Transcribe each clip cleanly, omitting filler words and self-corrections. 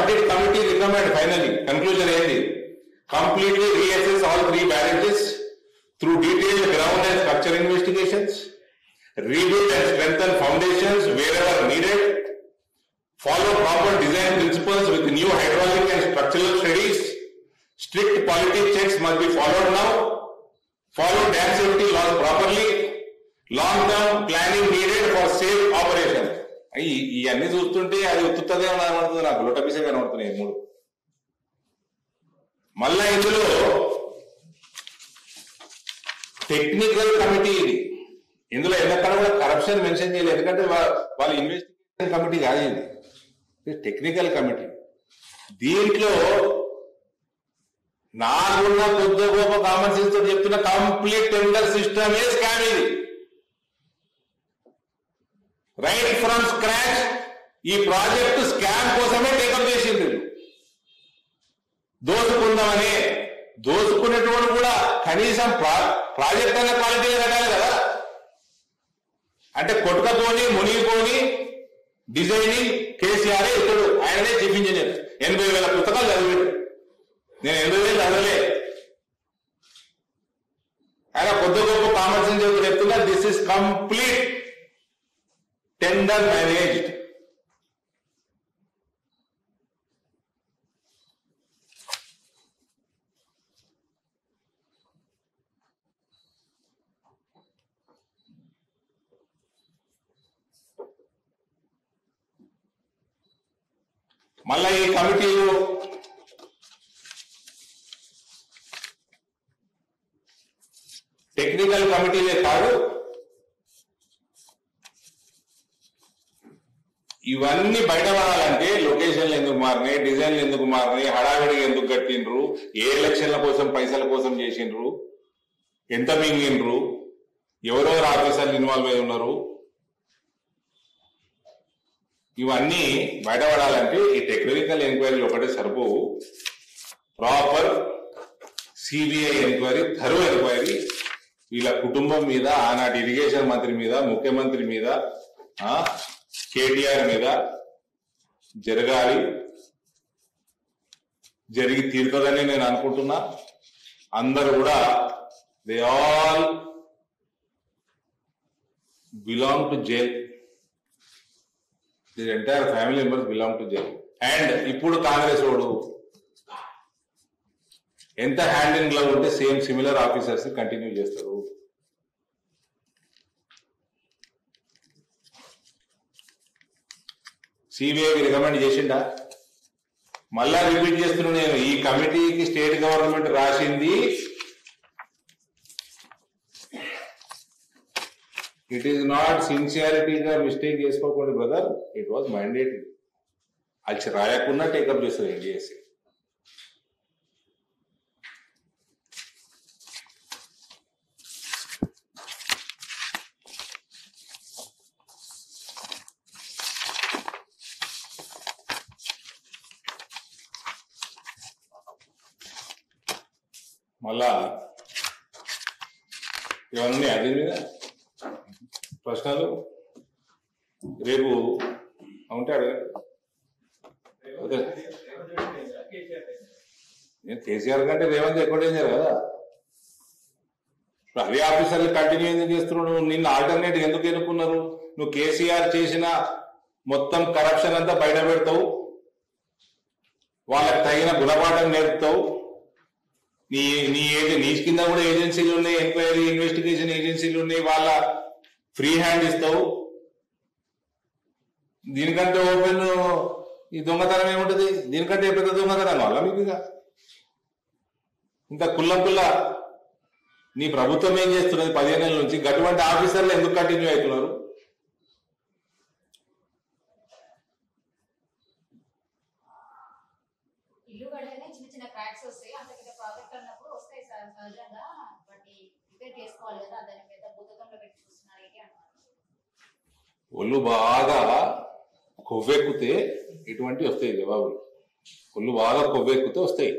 did committee recommend finally? Conclusion ఏంది? Completely reassess all 3 barrages through detailed ground and structure investigations, rebuild and strengthen foundations wherever needed, follow proper design principles with new hydraulic and structural studies, strict quality checks must be followed now, follow dam safety laws properly, long-term planning needed for safe operation. ఇవన్నీ చూస్తుంటే అది ఉత్తుతుందే కనబడుతుంది, నాకు లోటపీసే కనబడుతున్నాయి 3. మళ్ళా ఇందులో technical committee ఇది. ఇందులో ఎక్కడ కూడా కరప్షన్ మెన్షన్ చేయలేదు, ఎందుకంటే వాళ్ళ ఇన్వెస్టిగేషన్ కమిటీ కాదు ఇది, టెక్నికల్ కమిటీ. దీంట్లో నాకున్న కొద్ది గొప్ప కామన్ సెన్స్ తో చెప్తున్న కంప్లీట్ టెండర్ సిస్టమ్ ఏ స్కామ్ ఇది. రైట్ ఫ్రమ్ స్క్రాచ్ ఈ ప్రాజెక్టు స్కామ్ కోసమే టేకప్ చేసింది. దోసుకుందామని దోసుకునేటువంటి కూడా కనీసం ప్రాజెక్ట్ అన్న క్వాలిటీ కట్టాలి కదా. అంటే కొట్టుకపోని మునిగిపోని డిజైనింగ్ కేసీఆర్ ఇతడు, ఆయననే చీఫ్ ఇంజనీర్. 80,000 పుస్తకాలు చదివాడు, నేను 80,000 చదవలే. ఆయన కొద్ది గొప్ప కామన్ సెన్స్ చెప్తున్నా, this is complete tender managed. మళ్ళా ఈ కమిటీలు టెక్నికల్ కమిటీలే కాదు, ఇవన్నీ బయటపడాలంటే లొకేషన్లు ఎందుకు మారినాయి, డిజైన్లు ఎందుకు మారినాయి, హడావిడిగా ఎందుకు కట్టిండ్రు, ఏ ఎలక్షన్ల కోసం పైసల కోసం చేసిండ్రు, ఎంత మింగిండ్రు, ఎవరెవరు ఆఫీసర్లు ఇన్వాల్వ్ అయి ఉన్నారు, ఇవన్నీ బయటపడాలంటే ఈ టెక్నికల్ ఎంక్వైరీలు ఒకటే సరిపోవు. Proper CBI enquiry, thorough enquiry వీళ్ళ కుటుంబం మీద, ఆనాటి ఇరిగేషన్ మంత్రి మీద, ముఖ్యమంత్రి మీద, కేటీఆర్ మీద జరగాలి. జరిగి తీరుతుందని నేను అనుకుంటున్నా. అందరూ కూడా they all belong to jail, the entire family members belong to jail. And ఇప్పుడు కాంగ్రెస్ వాడు ఎంత హ్యాండ్ ఇన్ గ్లవ్ ఉంటే సేమ్ సిమిలర్ ఆఫీసర్స్ కంటిన్యూ చేస్తారు. సిబిఐకి రికమెండ్ చేసిండా? మళ్ళా రిపీట్ చేస్తున్నా నేను, ఈ కమిటీకి స్టేట్ గవర్నమెంట్ రాసింది ఇట్ ఈస్ నాట్ సిన్సియారిటీగా మిస్టేక్ చేసుకోకండి బ్రదర్, ఇట్ వాజ్ మ్యాండేటరీ. అది రాయకుండా టేకప్ చేస్తారు ఎన్డీఎస్సీ. మళ్ళా ఇవన్నీ అది మీద ప్రశ్నలు రేపు ఉంటాడు. నేను కేసీఆర్ కంటే రేవంత్ ఎక్కువ డేంజర్ కదా. అదే ఆఫీసర్లు కంటిన్యూ ఎందుకు చేస్తున్నాడు? నిన్ను ఆల్టర్నేట్ ఎందుకు ఎన్నుకున్నారు? నువ్వు కేసీఆర్ చేసిన మొత్తం కరప్షన్ అంతా బయట పెడతావు, వాళ్ళకి తగిన గుణపాఠం నేర్పుతావు. నీ కింద కూడా ఏజెన్సీలు ఉన్నాయి, ఎంక్వైరీ ఇన్వెస్టిగేషన్ ఏజెన్సీలు ఉన్నాయి, వాళ్ళ ఫ్రీ హ్యాండ్ ఇస్తావు. దీనికంటే ఓపెన్ ఈ దొంగతనం ఏముంటది? దీనికంటే పెద్ద దొంగతనం వల్ల మీకు ఇంకా కుల్ల నీ ప్రభుత్వం ఏం చేస్తున్నది 15 ఏళ్ళ నుంచి? అటువంటి ఆఫీసర్లు ఎందుకు కంటిన్యూ అవుతున్నారు? ఒళ్ళు బాగా కొవ్వెక్కితే ఇటువంటి వస్తాయి జవాబులు. ఒళ్ళు బాగా కొవ్వెక్కితే వస్తాయి.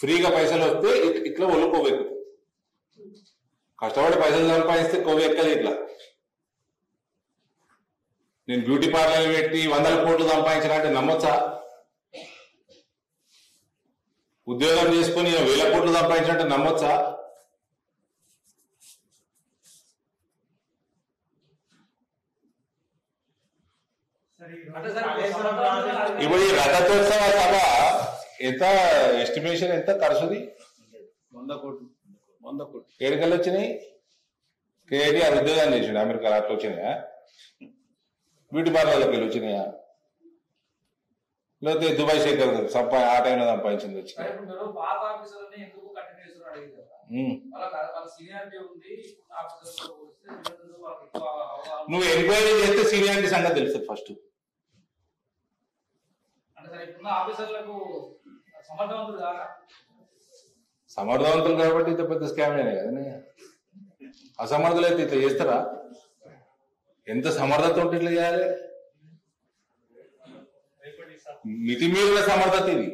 ఫ్రీగా పైసలు వస్తే ఇట్లా ఒళ్ళు కొవ్వెక్కుతాయి. కష్టపడి పైసలు సంపాదిస్తే కొవ్వెక్కదు ఇట్లా. నేను బ్యూటీ పార్లర్ పెట్టి 100 కోట్లు సంపాదించిన అంటే నమ్మొచ్చా? ఉద్యోగం చేసుకుని 1000 కోట్లు సంపాదించినట్టు నమ్మొచ్చా? ఇప్పుడు ఈ రథోత్సవ సభ ఎంత ఎస్టిమేషన్ ఎంత ఖర్చుది? 100 కోట్లు. 100 కోట్లు ఏడుకలు వచ్చినాయి. కేటీఆర్ ఉద్యోగాలు చేసిండు అమెరికాలో, అట్లా వచ్చినాయా? బ్యూటీ పార్లర్లోకి వెళ్ళి వచ్చినాయా? లేకపోతే దుబాయ్ శేఖర్ ఆ టైంలో సంపాదించింది వచ్చి? నువ్వు ఎంక్వైరీ చేస్తే సీనియారిటీ సంగతి తెలుస్తుంది ఫస్ట్. సమర్థవంతులు కాబట్టి ఇంత పెద్ద స్కామ్ అయినా కదా. అసమర్థులు అయితే ఇట్లా చేస్తారా? ఎంత సమర్థత ఉంటే ఇట్లా చేయాలి? మితిమీరిన సమర్థత ఇది.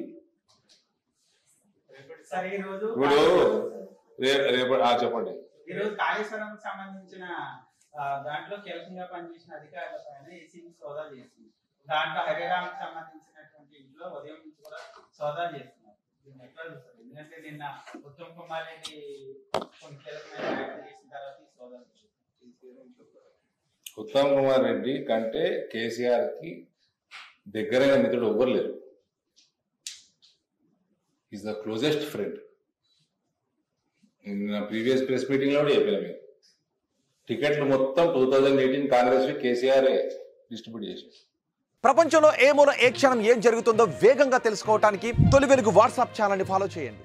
ఇప్పుడు రేపు చెప్పండి. ఈరోజు కాళేశ్వరం సంబంధించిన దాంట్లో కీలకంగా పనిచేసిన అధికారుల పైన ఏసీబీ సోదాలు చేస్తుంది. దాంట్లో హరిరామ్కి సంబంధించినటువంటి ఇంట్లో ఉదయం నుంచి కూడా సోదాలు చేస్తున్నారు. దీన్ని ఎట్లా చూస్తారు? ఎందుకంటే నిన్న ఉత్తమ్ కుమార్ రెడ్డి కొన్ని కీలకమైన వ్యాఖ్యలు చేసిన తర్వాత ఈ సోదాలు. ఉత్తమ్ కుమార్ రెడ్డి కంటే కేసీఆర్ కి దగ్గరైన మిత్రుడు ఎవ్వరు లేరు. Is the closest friend. నా ప్రీవియస్ ప్రెస్ మీటింగ్ లో కూడా చెప్పిన మీరు, టికెట్లు మొత్తం 2018 కాంగ్రెస్ కేసీఆర్ డిస్ట్రిబ్యూట్ చేశారు. ప్రపంచంలో ఏ మూల ఏ క్షణం ఏం జరుగుతుందో వేగంగా తెలుసుకోవడానికి తొలి వెలుగు వాట్సాప్ ఛానల్ని ఫాలో చేయండి.